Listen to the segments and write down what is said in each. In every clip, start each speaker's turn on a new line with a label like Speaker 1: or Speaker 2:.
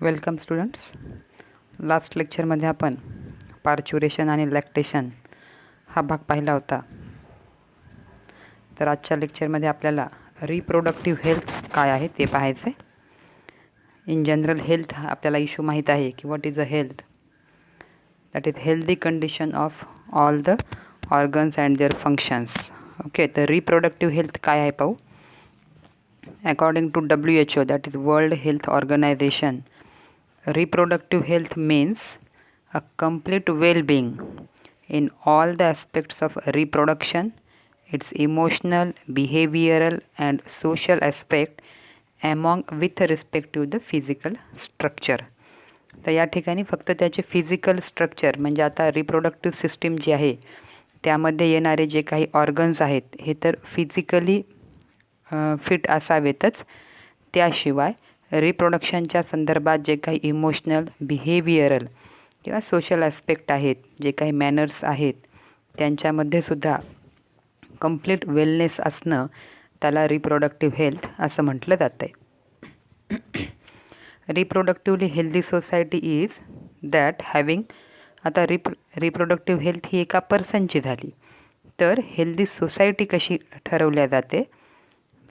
Speaker 1: Welcome students. Last लेक्चरमध्ये आपण पार्च्युरेशन आणि लॅक्टेशन हा भाग पाहिला होता. तर आजच्या लेक्चरमध्ये आपल्याला रिप्रोडक्टिव्ह हेल्थ काय आहे ते पाहायचे. इन जनरल हेल्थ आपल्याला इश्यू माहीत आहे की what is a health. That is healthy condition of all the organs and their functions. Okay, तर रिप्रोडक्टिव्ह हेल्थ काय आहे पाहू. According to WHO, that is World Health Organization, reproductive health means a complete well-being in all the aspects of reproduction, its emotional, behavioral and social aspect among with respect to the physical structure. तर या ठिकाणी फक्त त्याचे physical structure म्हणजे आता reproductive system जी आहे त्यामध्ये येणारे जे काही ऑर्गन्स आहेत हे तर फिजिकली फिट असावेतच. त्याशिवाय रिप्रोडक्शनच्या संदर्भात जे काही इमोशनल, बिहेवियरल किंवा सोशल ॲस्पेक्ट आहेत, जे काही मॅनर्स आहेत त्यांच्यामध्ये सुद्धा कंप्लीट वेलनेस असणं त्याला रिप्रोडक्टिव्ह हेल्थ असं म्हटलं जातं आहे. Reproductively healthy society is that having. आता रिप्रोडक्टिव्ह हेल्थ ही एका पर्सनची झाली, तर हेल्दी सोसायटी कशी ठरवल्या जाते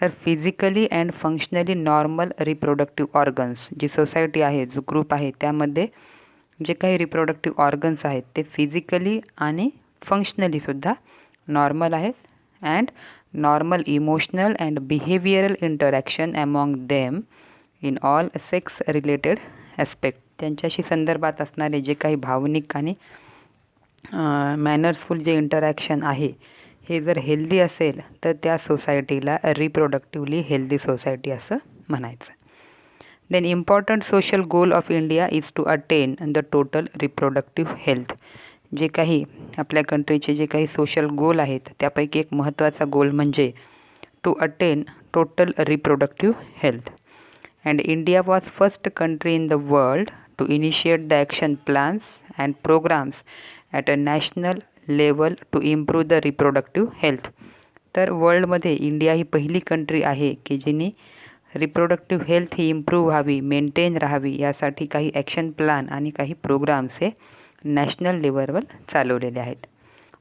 Speaker 1: तर physically and functionally normal reproductive organs. जी सोसायटी आहे, जो ग्रुप आहे त्यामध्ये जे काही रिप्रोडक्टिव्ह ऑर्गन्स आहेत ते फिजिकली आणि फंक्शनलीसुद्धा नॉर्मल आहेत and normal emotional and behavioural interaction among them in all sex related aspect. त्यांच्याशी संदर्भात असणारे जे काही भावनिक आणि मॅनर्सफुल जे इंटरॅक्शन आहे हे जर हेल्दी असेल तर त्या सोसायटीला रिप्रोडक्टिव्हली हेल्दी सोसायटी असं म्हणायचं. Then important social goal of India is to attain the total reproductive health. जे काही आपल्या कंट्रीचे जे काही सोशल गोल आहेत त्यापैकी एक महत्त्वाचा गोल म्हणजे to attain total reproductive health. And India was first country in the world to initiate the action plans and programs at a national level to improve the reproductive health. तर वर्ल्डमध्ये India ही पहिली country आहे की जिने reproductive health ही improve व्हावी, maintain राहावी यासाठी काही ॲक्शन प्लॅन आणि काही प्रोग्राम्स हे नॅशनल लेवलवर चालवलेले आहेत.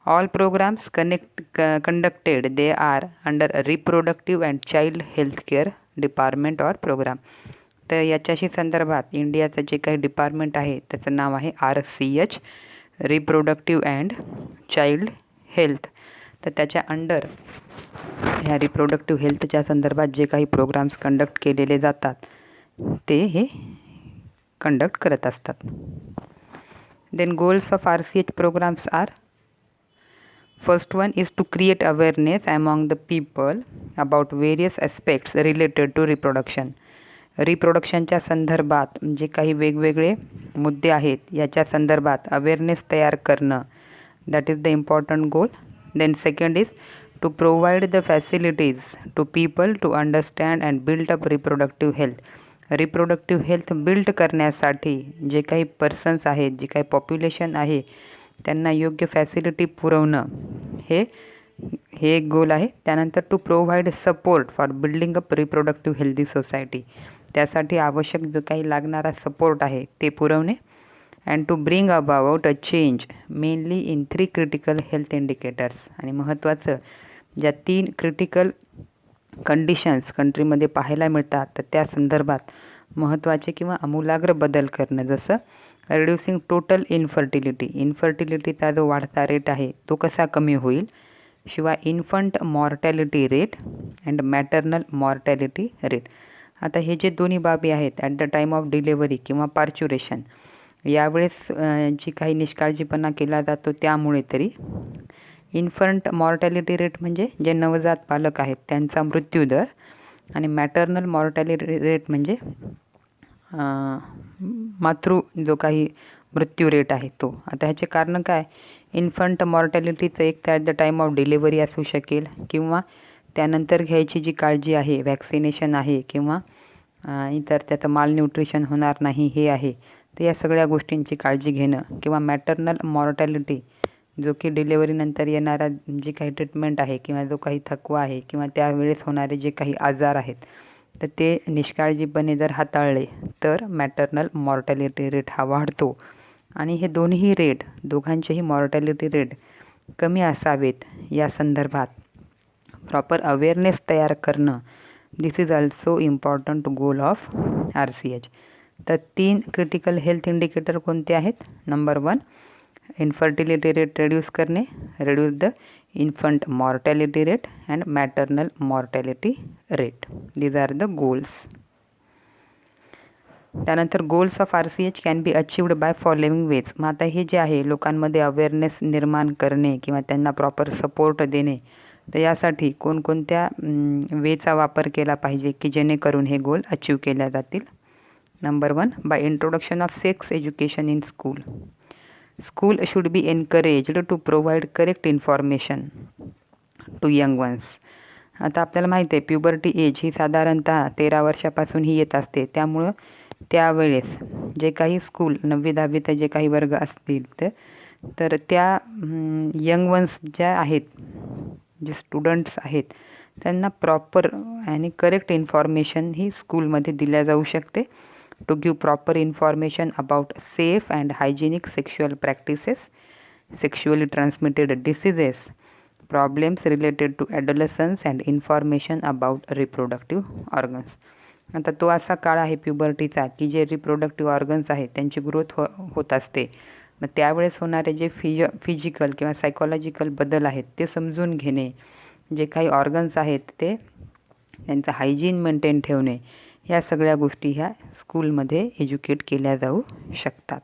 Speaker 1: All programs conducted they are under reproductive and child health care department or program. तर याच्याशी संदर्भात इंडियाचं जे काही डिपार्टमेंट आहे त्याचं नाव आहे RCH, reproductive and child health. तर त्याच्या अंडर ह्या रिप्रोडक्टिव्ह हेल्थच्या संदर्भात जे काही प्रोग्राम्स कंडक्ट केलेले जातात ते हे कंडक्ट करत असतात. Then goals of RCH programs are. First one is to create awareness among the people about various aspects related to reproduction. रिप्रोडक्शनच्या संदर्भात जे काही वेगवेगळे मुद्दे आहेत याच्या संदर्भात अवेअरनेस तयार करणं, that is the important goal. Then second is to provide the facilities to people to understand and build up reproductive health. Reproductive health build करण्यासाठी जे काही पर्सन्स आहेत, जे काही पॉप्युलेशन आहे त्यांना योग्य फॅसिलिटी पुरवणं हे एक गोल आहे. त्यानंतर to provide support for building up reproductive healthy society. त्यासाठी आवश्यक जो काही लागणारा सपोर्ट आहे ते पुरवणे. And to bring about a change mainly in 3 critical health indicators. आणि महत्त्वाचं ज्या 3 क्रिटिकल कंडिशन्स कंट्रीमध्ये पाहायला मिळतात तर त्या संदर्भात महत्त्वाचे किंवा आमूलाग्र बदल करणं, जसं रिड्युसिंग टोटल इन्फर्टिलिटी. इन्फर्टिलिटीचा जो वाढता रेट आहे तो कसा कमी होईल. शिवाय infant mortality rate and maternal mortality rate. आता हे जे दोन्ही बाबी आहेत at the time of delivery किंवा पार्च्युरेशन यावेळेस जी काही निष्काळजीपणा केला जातो त्यामुळे तरी इन्फंट मॉर्टॅलिटी रेट म्हणजे जे नवजात बालक आहेत त्यांचा मृत्यूदर आणि मॅटर्नल मॉर्टॅलिटी रेट म्हणजे मातृ जो काही मृत्यू रेट आहे तो. आता ह्याचे कारण काय. इन्फंट मॉर्टॅलिटीचं एक तर at the time of delivery असू शकेल किंवा त्यानंतर घ्यायची जी काळजी आहे, वॅक्सिनेशन आहे किंवा इतर त्याचं मालन्यूट्रिशन होणार नाही हे आहे. तर या सगळ्या गोष्टींची काळजी घेणं किंवा मॅटर्नल मॉर्टॅलिटी जो की डिलेव्हरीनंतर येणारा जी काही ट्रीटमेंट आहे किंवा जो काही थकवा आहे किंवा त्यावेळेस होणारे जे काही आजार आहेत तर ते निष्काळजीपणे जर हाताळले तर मॅटर्नल मॉर्टॅलिटी रेट हा वाढतो. आणि हे दोन्ही रेट, दोघांचेही मॉर्टॅलिटी रेट कमी असावेत या संदर्भात प्रॉपर अवेअरनेस तयार करणं, this is also important goal of RCH. तर 3 क्रिटिकल हेल्थ इंडिकेटर कोणते आहेत? नंबर 1, इन्फर्टिलिटी रेट रिड्यूस करणे, reduce the infant mortality rate and maternal mortality rate. These are the goals. त्यानंतर goals of RCH can be achieved by following ways. मग आता हे जे आहे लोकांमध्ये अवेअरनेस निर्माण करणे किंवा त्यांना प्रॉपर सपोर्ट देणे, तर यासाठी कोणकोणत्या वेचा वापर केला पाहिजे की जेणेकरून हे गोल अचीव केल्या जातील? Number 1, by introduction of sex education in school. School should be encouraged to provide correct information to young ones. आता आपल्याला माहिती आहे प्युबर्टी एज ही साधारणतः 13 वर्षापासून ही येत असते. त्यामुळं त्यावेळेस जे काही स्कूल 9वी 10वीचे जे काही वर्ग असतील तर त्या यंग वन्स ज्या आहेत, जे स्टुडंट्स आहेत, त्यांना प्रॉपर आणि करेक्ट इन्फॉर्मेशन ही स्कूलमध्ये दिल्या जाऊ शकते. To give proper information about safe and hygienic sexual practices, sexually transmitted diseases, problems related to adolescence and information about reproductive organs. आता तो असा काळ आहे प्युबर्टीचा की जे रिप्रोडक्टिव्ह ऑर्गन्स आहेत त्यांची ग्रोथ होत असते. मग त्यावेळेस होणारे जे फिजिकल किंवा सायकोलॉजिकल बदल आहेत ते समजून घेणे, जे काही ऑर्गन्स आहेत ते त्यांचं हायजीन मेंटेन ठेवणे, ह्या सगळ्या गोष्टी ह्या स्कूलमध्ये एज्युकेट केल्या जाऊ शकतात.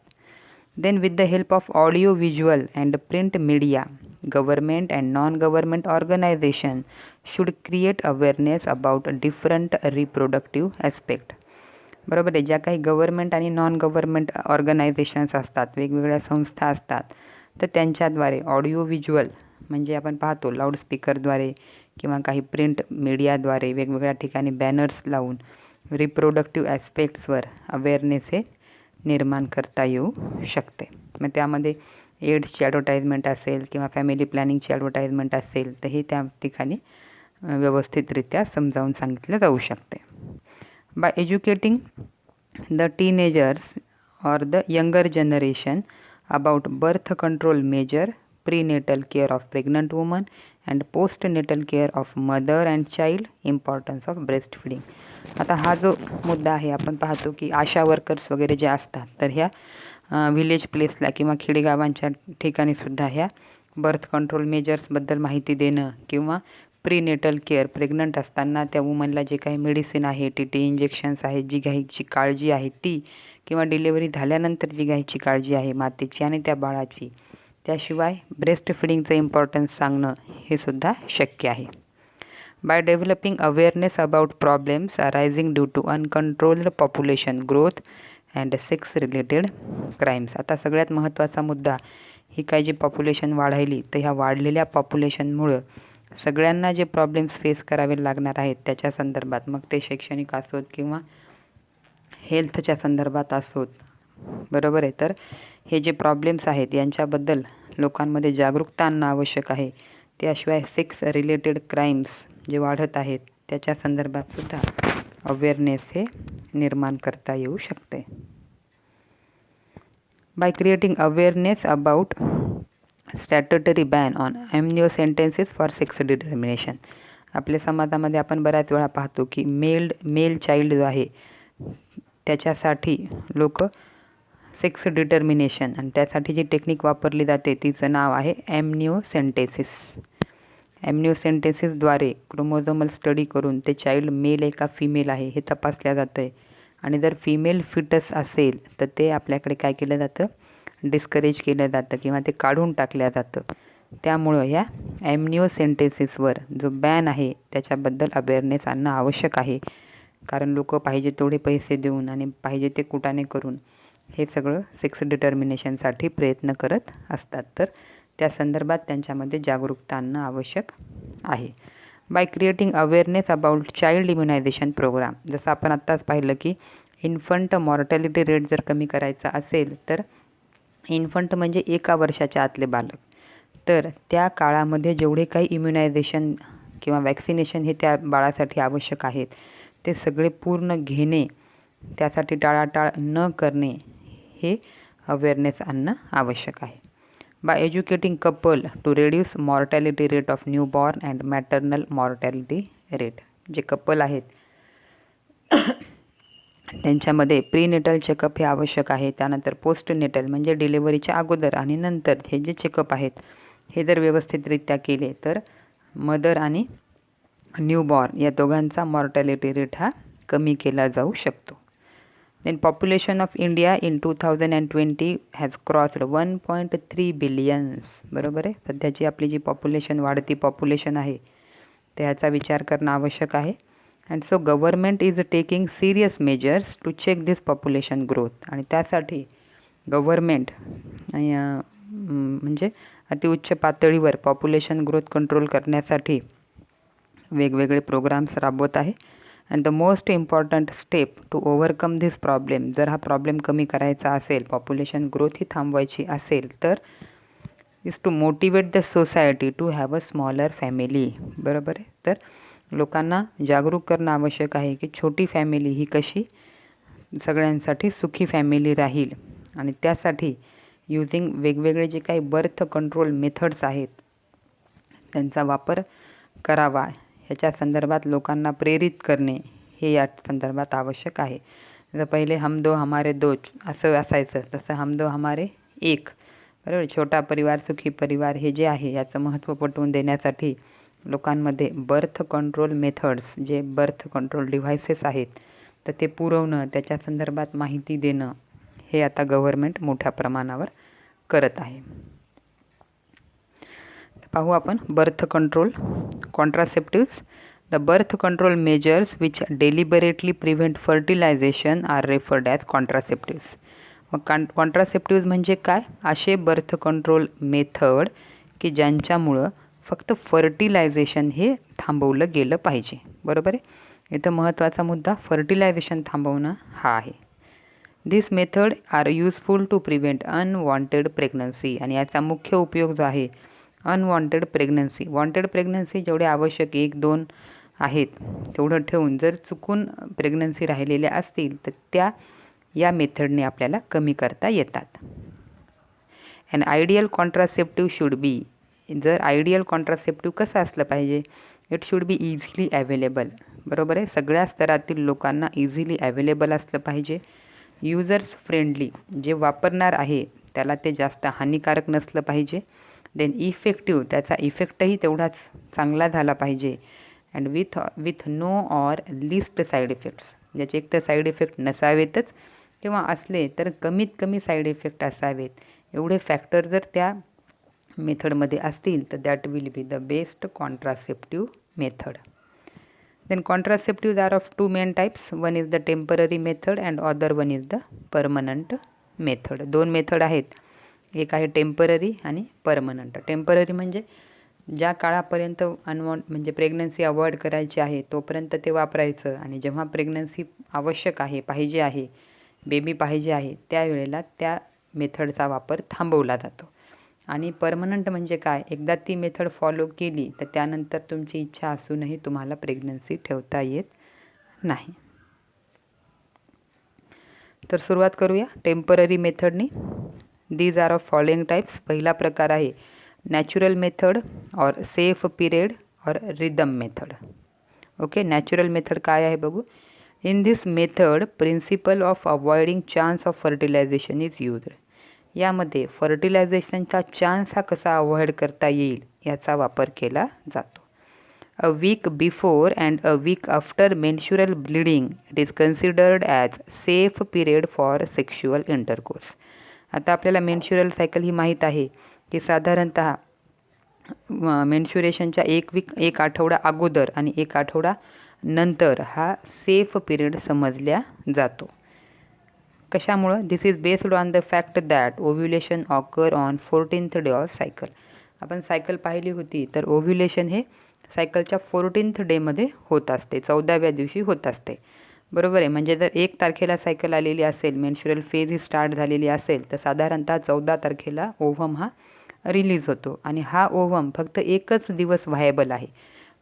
Speaker 1: Then with the help of audio visual and print media, government and non government organization should create awareness about different reproductive aspect. बरोबर आहे. ज्या काही गव्हर्मेंट आणि नॉन गव्हर्मेंट ऑर्गनायझेशन्स असतात, वेगवेगळ्या संस्था असतात, तर त्यांच्याद्वारे ऑडिओ व्हिज्युअल म्हणजे आपण पाहतो लाऊडस्पीकरद्वारे किंवा काही प्रिंट मीडियाद्वारे वेगवेगळ्या ठिकाणी बॅनर्स लावून रिप्रोडक्टिव्ह ॲस्पेक्ट्सवर अवेअरनेस हे निर्माण करता येऊ शकते. मग त्यामध्ये एड्सची ॲडव्हर्टाईजमेंट असेल किंवा फॅमिली प्लॅनिंगची ॲडव्हर्टाईजमेंट असेल तर हे त्या ठिकाणी व्यवस्थितरित्या समजावून सांगितलं जाऊ शकते. By educating the teenagers or the younger generation about birth control measure, prenatal care of pregnant women and postnatal care of mother and child, importance of breastfeeding. आता हा जो मुद्दा आहे आपण पाहतो की आशा वर्कर्स वगैरे जे असतात तर ह्या विलेज प्लेसला किंवा खेडेगावांच्या ठिकाणीसुद्धा ह्या बर्थ कंट्रोल मेजर्सबद्दल माहिती देणं किंवा प्रीनेटल केअर, प्रेग्नंट असताना त्या वुमनला जे काही मेडिसिन आहे, TT इंजेक्शन्स आहेत, जी घ्यायची काळजी आहे ती, किंवा डिलिव्हरी झाल्यानंतर जी घ्यायची काळजी आहे मातेची आणि त्या बाळाची, त्याशिवाय ब्रेस्ट फिडिंगचं इम्पॉर्टन्स सांगणं हे सुद्धा शक्य आहे. By developing awareness about problems arising due to uncontrolled population growth and sex related crimes. आता सगळ्यात महत्त्वाचा मुद्दा, ही काय जी पॉप्युलेशन वाढायली तर ह्या वाढलेल्या पॉप्युलेशनमुळं सगळ्यांना जे प्रॉब्लेम्स फेस करावे लागणार आहेत त्याच्या संदर्भात, मग ते शैक्षणिक असोत किंवा हेल्थच्या संदर्भात असोत, बरोबर आहे. तर हे जे प्रॉब्लेम्स आहेत यांच्याबद्दल लोकांमध्ये जागरूकता आणणं आवश्यक आहे. त्याशिवाय सेक्स रिलेटेड क्राईम्स जे वाढत आहेत त्याच्या संदर्भात सुद्धा अवेअरनेस हे निर्माण करता येऊ शकते. By creating awareness about statutory ban on amniocenteses for sex determination. आपल्या समाजामध्ये आपण बऱ्याच वेळा पाहतो की मेल चाइल्ड जो आहे त्याच्यासाठी लोक सेक्स डिटर्मिनेशन आणि त्यासाठी जी टेक्निक वापरली जाते तिचं नाव आहे ॲम्निओसेंटेसिस. ॲम्निओसेंटेसिसद्वारे क्रोमोझोमल स्टडी करून ते चाइल्ड मेल आहे का फिमेल आहे हे तपासल्या जातं आहे. आणि जर फिमेल फिटस असेल तर ते आपल्याकडे काय केलं जातं, डिस्करेज केलं जातं किंवा ते काढून टाकलं जातं. त्यामुळं ह्या ॲम्निओसेंटेसिसवर जो बॅन आहे त्याच्याबद्दल अवेअरनेस आणणं आवश्यक आहे. कारण लोक पाहिजे तेवढे पैसे देऊन आणि पाहिजे ते कुटाने करून हे सगळं सेक्स डिटर्मिनेशनसाठी प्रयत्न करत असतात. तर त्या संदर्भात त्यांच्यामध्ये जागरूकता आणणं आवश्यक आहे. By creating awareness about child immunization program. जसं आपण आत्ताच पाहिलं की इन्फंट मॉर्टॅलिटी रेट जर कमी करायचा असेल तर इन्फंट म्हणजे 1 वर्षाच्या आतले बालक, तर त्या काळामध्ये जेवढे काही इम्युनायझेशन किंवा वॅक्सिनेशन हे त्या बाळासाठी आवश्यक आहेत ते सगळे पूर्ण घेणे, त्यासाठी टाळाटाळ न करणे हे अवेअरनेस आणणं आवश्यक आहे. By educating couple to reduce mortality rate of newborn and maternal mortality rate. जे कपल आहेत त्यांच्यामध्ये प्रीनेटल चेकअप हे आवश्यक आहे. त्यानंतर पोस्टनेटल म्हणजे डिलिव्हरीच्या अगोदर आणि नंतर हे जे चेकअप आहेत हे जर व्यवस्थितरित्या केले तर मदर आणि न्यूबॉर्न या दोघांचा मॉर्टॅलिटी रेट हा कमी केला जाऊ शकतो. Then population of India in 2020 has crossed 1.3 billions. बरोबर आहे. सध्याची आपली जी पॉप्युलेशन वाढती पॉप्युलेशन आहे त्याचा विचार करणं आवश्यक आहे. And so government is taking serious measures to check this population growth. आणि त्यासाठी गव्हर्मेंट म्हणजे अतिउच्च पातळीवर पॉप्युलेशन ग्रोथ कंट्रोल करण्यासाठी वेगवेगळे प्रोग्राम्स राबवत आहे. And the most important step to overcome this problem, जर हा प्रॉब्लेम कमी करायचा असेल, पॉप्युलेशन ग्रोथ ही थांबवायची असेल तर is to motivate the society to have a smaller family. बरोबर आहे. तर लोकांना जागरूक करणं आवश्यक आहे की छोटी फॅमिली ही कशी सगळ्यांसाठी सुखी फॅमिली राहील. आणि त्यासाठी यूजिंग वेगवेगळे जे काही बर्थ कंट्रोल मेथड्स आहेत त्यांचा वापर करावा, ह्याच्या संदर्भात लोकांना प्रेरित करणे हे या संदर्भात आवश्यक आहे. जर पहिले हम दो हमारे दो असं असायचं, तसं हम दो हमारे एक. बरोबर. छोटा परिवार सुखी परिवार हे जे आहे याचं महत्त्व पटवून देण्यासाठी लोकांमध्ये बर्थ कंट्रोल मेथड्स, जे बर्थ कंट्रोल डिव्हायसेस आहेत तर ते पुरवणं, त्याच्या संदर्भात माहिती देणं हे आता गव्हर्मेंट मोठ्या प्रमाणावर करत आहे. पाहू आपण birth control contraceptives. The birth control measures which deliberately prevent fertilization are referred as contraceptives. मग कॉन्ट्रासेप्टिव्ज म्हणजे काय? असे बर्थ कंट्रोल मेथड की ज्यांच्यामुळं फक्त फर्टिलायझेशन हे थांबवलं गेलं पाहिजे. बरोबर आहे. इथं महत्त्वाचा मुद्दा फर्टिलायझेशन थांबवणं हा आहे. This method are useful to prevent unwanted pregnancy. आणि याचा मुख्य उपयोग जो आहे अनवॉन्टेड प्रेग्नन्सी, वॉन्टेड प्रेग्नन्सी जेवढे आवश्यक 1-2 आहेत तेवढं ठेवून जर चुकून प्रेग्नन्सी राहिलेल्या असतील तर त्या या मेथडने आपल्याला कमी करता येतात. And ideal contraceptive should be. जर आयडियल कॉन्ट्रासेप्टिव्ह कसं असलं पाहिजे? It should be easily available. बरोबर आहे. सगळ्या स्तरातील लोकांना इझिली अवेलेबल असलं पाहिजे. युजर्स फ्रेंडली, जे वापरणार आहे त्याला ते जास्त हानिकारक नसलं पाहिजे. देन इफेक्टिव्ह, त्याचा इफेक्टही तेवढाच चांगला झाला पाहिजे. And with no or least side effects, ज्याचे एक तर साईड इफेक्ट नसावेतच किंवा असले तर कमीत कमी साईड इफेक्ट असावेत. एवढे फॅक्टर जर त्या मेथडमध्ये असतील तर that will be the best contraceptive method. Then contraceptives are of 2 main types. One is the temporary method and other one is the permanent method. 2 method आहेत. एक आहे टेम्पररी आणि परमनंट. टेम्पररी म्हणजे ज्या काळापर्यंत म्हणजे प्रेग्नन्सी अवॉइड करायची आहे तोपर्यंत ते वापरायचं, आणि जेव्हा प्रेग्नन्सी आवश्यक आहे, पाहिजे आहे, बेबी पाहिजे आहे त्यावेळेला त्या मेथडचा वापर थांबवला जातो. आणि परमनंट म्हणजे काय? एकदा ती मेथड फॉलो केली तर त्यानंतर तुमची इच्छा असूनही तुम्हाला प्रेग्नन्सी ठेवता येत नाही. तर सुरुवात करूया टेम्पररी मेथडनी. These are of following types. पहिला प्रकार आहे नॅचरल मेथड और सेफ पिरियड और rhythm method. Okay. Natural method काय आहे बघू. In this method principle of avoiding chance of fertilisation is used. यामध्ये फर्टिलायझेशनचा चान्स हा कसा अवॉइड करता येईल याचा वापर केला जातो. A week before and a week after menstrual bleeding it is considered as safe period for sexual intercourse. आता आपल्याला मेन्शुरल सायकल ही माहीत आहे की साधारणतः मेन्शुरेशनच्या एक आठवडा अगोदर आणि 1 आठवडा नंतर हा सेफ पिरियड समजल्या जातो. कशामुळं? This is based on the fact that ovulation occur on 14th day of cycle. आपण सायकल पाहिली होती तर ओव्ह्युलेशन हे सायकलच्या 14th डेमध्ये होत असते, 14व्या दिवशी होत असते. बरोबर आहे. म्हणजे जर 1 तारखेला सायकल आलेली असेल, मेन्शुरल फेज ही स्टार्ट झालेली असेल तर साधारणतः 14 तारखेला ओव्हम हा रिलीज होतो. आणि हा ओव्हम फक्त एकच दिवस व्हायबल आहे.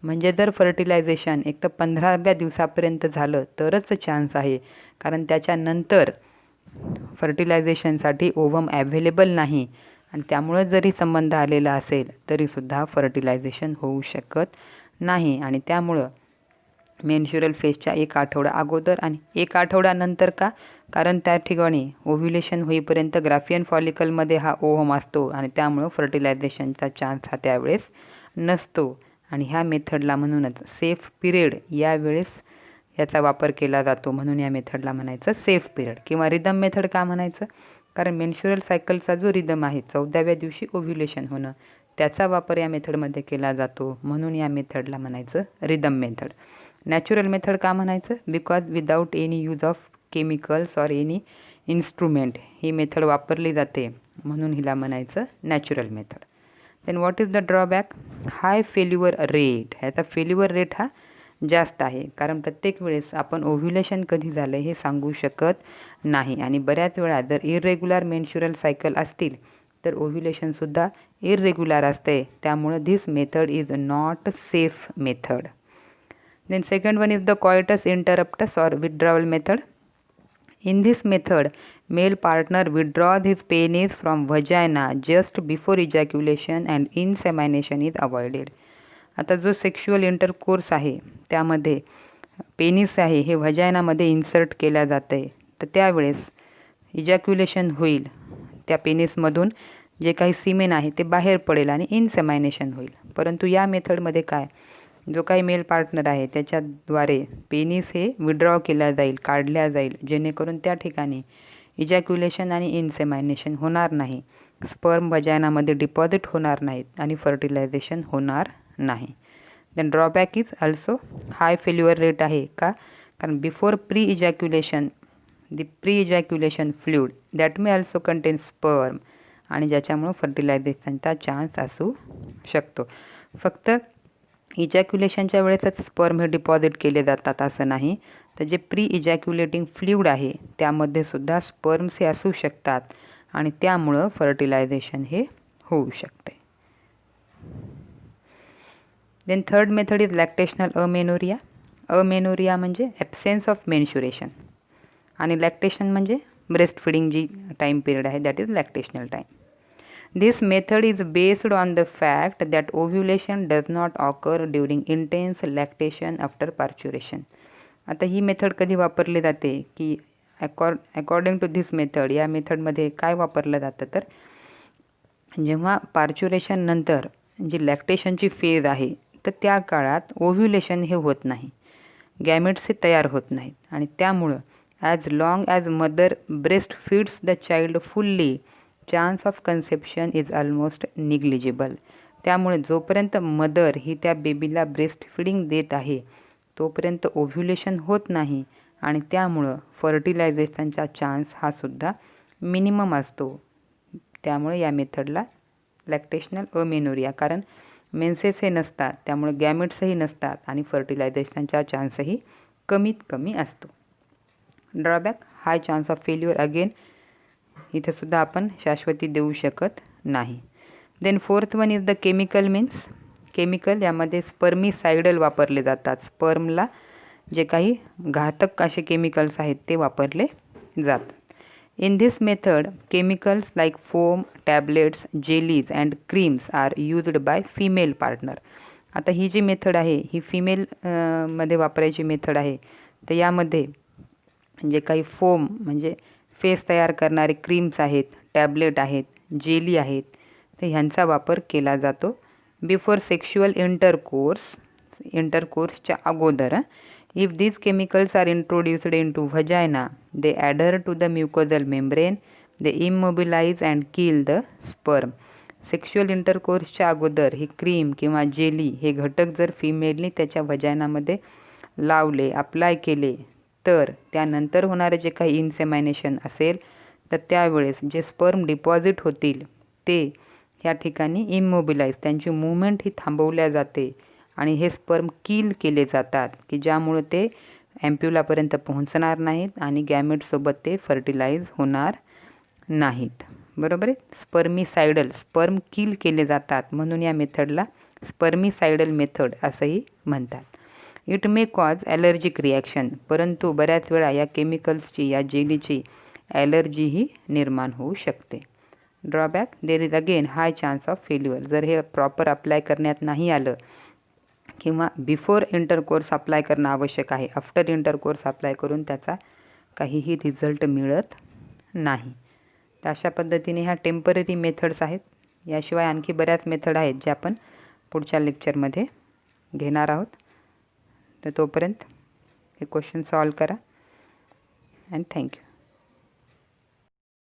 Speaker 1: म्हणजे जर फर्टिलायझेशन एक तर 15व्या दिवसापर्यंत झालं तरच चान्स आहे, कारण त्याच्यानंतर फर्टिलायझेशनसाठी ओव्हम ॲव्हेलेबल नाही आणि त्यामुळं जरी संबंध आलेला असेल तरीसुद्धा फर्टिलायझेशन होऊ शकत नाही. आणि त्यामुळं मेन्स्ट्रुअल फेजच्या 1 आठवडा अगोदर आणि 1 आठवड्यानंतर का, कारण त्या ठिकाणी ओव्ह्युलेशन होईपर्यंत ग्राफियन फॉलिकलमध्ये हा ओव्हम असतो आणि त्यामुळं फर्टिलायझेशनचा चान्स हा त्यावेळेस नसतो. आणि ह्या मेथडला म्हणूनच सेफ पिरियड यावेळेस याचा वापर केला जातो, म्हणून या मेथडला म्हणायचं सेफ पिरियड. किंवा रिदम मेथड का म्हणायचं, कारण मेन्स्ट्रुअल सायकलचा जो रिदम आहे 14व्या दिवशी ओव्ह्युलेशन होणं, त्याचा वापर या मेथडमध्ये केला जातो, म्हणून या मेथडला म्हणायचं रिदम मेथड. नॅचरल मेथड का म्हणायचं, because without any use of chemicals or any instrument ही मेथड वापरली जाते, म्हणून हिला म्हणायचं natural method. Then what is the drawback, high failure rate. ह्याचा फेल्युअर रेट हा जास्त आहे, कारण प्रत्येक वेळेस आपण ओव्ह्युलेशन कधी झालं हे सांगू शकत नाही आणि बऱ्याच वेळा जर इरेग्युलर मेन्स्ट्रुअल सायकल असतील तर ओव्ह्युलेशनसुद्धा इरेग्युलर असते, त्यामुळं this method is not safe method. Then second one is the coitus interruptus or withdrawal method. In this method, male partner withdraws his penis from vagina just before ejaculation and insemination is avoided. आता जो sexual intercourse आहे त्यामध्ये penis आहे हे व्हजायनामध्ये insert केल्या जाते, तर त्यावेळेस इजॅक्युलेशन होईल, त्या पेनिसमधून जे काही सिमेन आहे ते बाहेर पडेल आणि इन्सेमायनेशन होईल. परंतु या मेथडमध्ये काय, जो काही मेल पार्टनर आहे त्याच्याद्वारे पेनिस हे विड्रॉ केला जाईल, काढल्या जाईल, जेणेकरून त्या ठिकाणी इजॅक्युलेशन आणि इन्सेमायनेशन होणार नाही, स्पर्म वजायनामध्ये डिपॉझिट होणार नाहीत आणि फर्टिलायझेशन होणार नाही. Then drawback is also high failure rate आहे का, कारण before pre ejaculation the pre ejaculation fluid that may also contain sperm, आणि ज्याच्यामुळं फर्टिलायझेशनचा चान्स असू शकतो. फक्त इजॅक्युलेशनच्या वेळेसच स्पर्म हे डिपॉझिट केले जातात असं नाही, तर जे प्री इजॅक्युलेटिंग फ्लूइड आहे त्यामध्ये सुद्धा स्पर्म्स हे असू शकतात आणि त्यामुळं फर्टिलायझेशन हे होऊ शकते. Then third method is lactational amenorrhoea. Amenorrhoea म्हणजे ॲब्सेन्स ऑफ मेन्स्ट्रुएशन आणि लॅक्टेशन म्हणजे ब्रेस्ट फिडिंग जी टाईम पिरियड आहे that is lactational time. This method is based on the fact that ovulation does not occur during intense lactation after parturition. आता ही method कधी वापरली जाते की अकॉर्डिंग टू धिस मेथड, या मेथडमध्ये काय वापरलं जातं तर जेव्हा पार्च्युरेशन नंतर जी लॅक्टेशनची फेज आहे तर त्या काळात ओव्ह्युलेशन हे होत नाही, गॅमेट्स हे तयार होत नाहीत आणि त्यामुळं as long as mother breast feeds the child fully chance of conception is almost negligible. त्यामुळे जोपर्यंत मदर ही त्या बेबीला ब्रेस्ट फिडिंग देत आहे तोपर्यंत ओव्ह्युलेशन होत नाही आणि त्यामुळं फर्टिलायझेशनचा चान्स हा सुद्धा मिनिमम असतो. त्यामुळे या मेथडला लॅक्टेशनल अमेनोरिया, कारण मेन्सेस हे नसतात त्यामुळे गॅमेट्सही नसतात आणि फर्टिलायझेशनचा चान्सही कमीत कमी असतो. Drawback high chance of failure, again इथे सुद्धा आपण शाश्वती देऊ शकत नाही. Then fourth one is the chemical means. Chemical यामध्ये स्पर्मिसायडल वापरले जातात, स्पर्मला जे काही घातक असे केमिकल्स आहेत ते वापरले जातात. In this method chemicals like foam, tablets, jellies and creams are used by female partner. आता ही जी मेथड आहे ही फिमेल मध्ये वापरायची मेथड आहे, तर यामध्ये जे काही फोम म्हणजे फेस तयार करणारे क्रीम्स आहेत, टॅबलेट आहेत, जेली आहेत, तर ह्यांचा वापर केला जातो बिफोर सेक्शुअल इंटरकोर्सच्या अगोदर. If these chemicals are introduced into vagina they adhere to the mucosal membrane, they immobilise and kill the sperm. Sexual इंटरकोर्सच्या अगोदर ही क्रीम किंवा जेली हे घटक जर फिमेलनी त्याच्या व्हजायनामध्ये लावले, अप्लाय केले, तर त्यानंतर होणारे जे काही इन्सेमायनेशन असेल तर त्यावेळेस जे स्पर्म डिपॉझिट होतील ते ह्या ठिकाणी इमोबिलाइज, त्यांची मूवमेंट ही थांबवल्या जाते आणि हे स्पर्म किल केले जातात की ज्यामुळे ते ॲम्प्युलापर्यंत पोहोचणार नाहीत आणि गॅमेटसोबत ते फर्टिलाइज होणार नाहीत. बरोबर आहे, स्पर्मिसायडल, स्पर्म किल केले जातात म्हणून या मेथडला स्पर्मिसायडल मेथड असंही म्हणतात. It may cause allergic reaction, परंतु बऱ्याच वेळा या केमिकल्सची, या जेलीची ॲलर्जीही निर्माण होऊ शकते. Drawback, there is again high chance of failure. जर हे प्रॉपर अप्लाय करण्यात नाही आलं किंवा बिफोर इंटरकोर्स अप्लाय करणं आवश्यक आहे, आफ्टर इंटरकोर्स अप्लाय करून त्याचा काहीही रिझल्ट मिळत नाही. तर अशा पद्धतीने ह्या टेम्पररी मेथड्स आहेत. याशिवाय आणखी बऱ्याच मेथड आहेत ज्या आपण पुढच्या लेक्चरमध्ये घेणार आहोत. तर तोपर्यंत हे क्वेश्चन सॉल्व करा अँड थँक्यू.